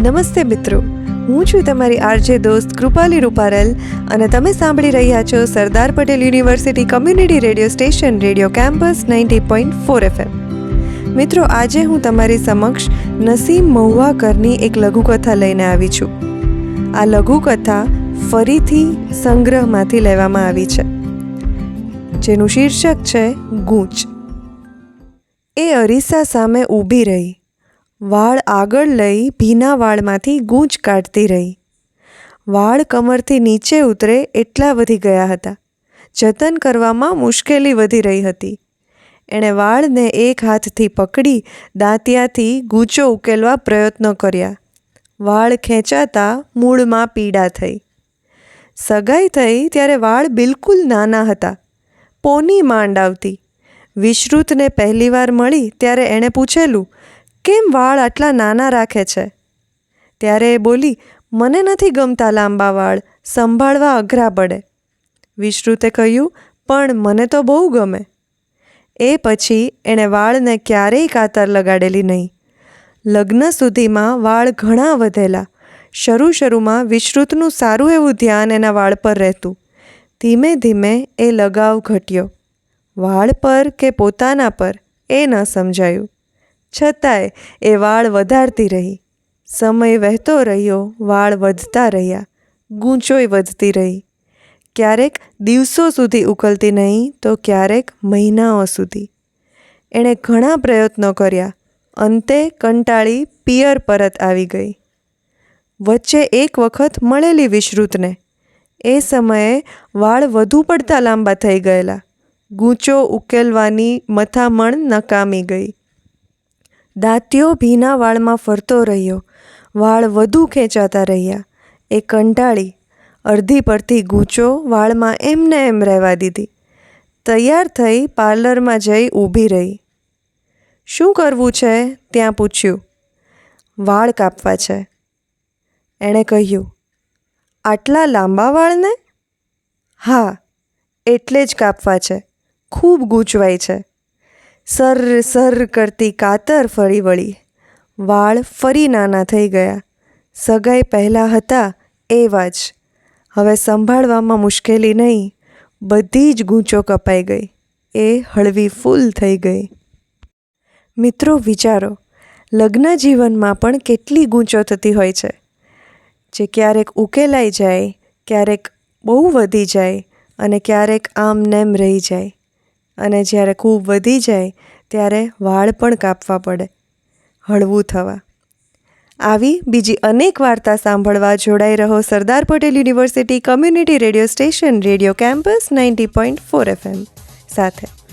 નમસ્તે મિત્રો, હું છું તમારી આરજે દોસ્ત કૃપાલી રૂપારેલ અને તમે સાંભળી રહ્યા છો Sardar Patel university community radio station radio campus 90.4 FM. મિત્રો, આજે હું તમારી સમક્ષ નસીમ મહુવાકરની એક લઘુકથા લઈને આવી છું. આ લઘુકથા ફરીથી સંગ્રહમાંથી લેવામાં આવી છે, જેનું શીર્ષક છે ગૂંચ. એ અરીસા સામે ઊભી રહી, વાળ આગળ લઈ ભીના વાળમાંથી ગૂંચ કાઢતી રહી. વાળ કમરથી નીચે ઉતરે એટલા વધી ગયા હતા. જતન કરવામાં મુશ્કેલી વધી રહી હતી. એણે વાળને એક હાથથી પકડી દાંતિયાથી ગૂંચો ઉકેલવા પ્રયત્નો કર્યા. વાળ ખેંચાતા મૂળમાં પીડા થઈ. સગાઈ થઈ ત્યારે વાળ બિલકુલ નાના હતા. પોની માંડ આવતી. વિશ્રુતને પહેલીવાર મળી ત્યારે એણે પૂછેલું, કેમ વાળ આટલા નાના રાખે છે? ત્યારે એ બોલી, મને નથી ગમતા લાંબા વાળ, સંભાળવા અઘરા પડે. વિશ્રુતે કહ્યું, પણ મને તો બહુ ગમે. એ પછી એણે વાળને ક્યારેય કાતર લગાડેલી નહીં. લગ્ન સુધીમાં વાળ ઘણા વધેલા. શરૂમાં વિશ્રુતનું સારું એવું ધ્યાન એના વાળ પર રહેતું. ધીમે ધીમે એ લગાવ ઘટ્યો. વાળ પર કે પોતાના પર એ ન સમજાયું. છતાંય એ વાળ વધારતી રહી. સમય વહેતો રહ્યો, વાળ વધતા રહ્યા, ગૂંચોય વધતી રહી. ક્યારેક દિવસો સુધી ઉકલતી નહીં તો ક્યારેક મહિનાઓ સુધી. એણે ઘણા પ્રયત્નો કર્યા. અંતે કંટાળી પિયર પરત આવી ગઈ. વચ્ચે એક વખત મળેલી વિશ્રુતને. એ સમયે વાળ વધુ પડતા લાંબા થઈ ગયેલા. ગૂંચો ઉકેલવાની મથામણ નકામી ગઈ. દાંતિયો ભીના વાળમાં ફરતો રહ્યો. વાળ વધુ ખેંચાતા રહ્યા. એ કંટાળી અડધી પડતી ગૂંચો વાળમાં એમને એમ રહેવા દીધી. તૈયાર થઈ પાર્લરમાં જઈ ઊભી રહી. શું કરવું છે ત્યાં પૂછ્યું. વાળ કાપવા છે. એણે કહ્યું, આટલા લાંબા વાળને? હા, એટલે જ કાપવા છે. ખૂબ ગૂંચવાય છે. સર કરતી કાતર ફરી વળી. વાળ ફરી નાના થઈ ગયા. સગાઈ પહેલાં હતા એવા જ. હવે સંભાળવામાં મુશ્કેલી નહીં. બધી જ ગૂંચો કપાઈ ગઈ. એ હળવી ફૂલ થઈ ગઈ. મિત્રો, વિચારો, લગ્ન જીવનમાં પણ કેટલી ગૂંચો થતી હોય છે, જે ક્યારેક ઉકેલાઈ જાય, ક્યારેક બહુ વધી જાય અને ક્યારેક આમ નેમ રહી જાય. અને જ્યારે ખૂબ વધી જાય ત્યારે વાળ પણ કાપવા પડે, હળવું થવા. આવી બીજી અનેક વાર્તા સાંભળવા જોડાઈ રહો Sardar Patel university community radio station radio campus 90.4 FM સાથે.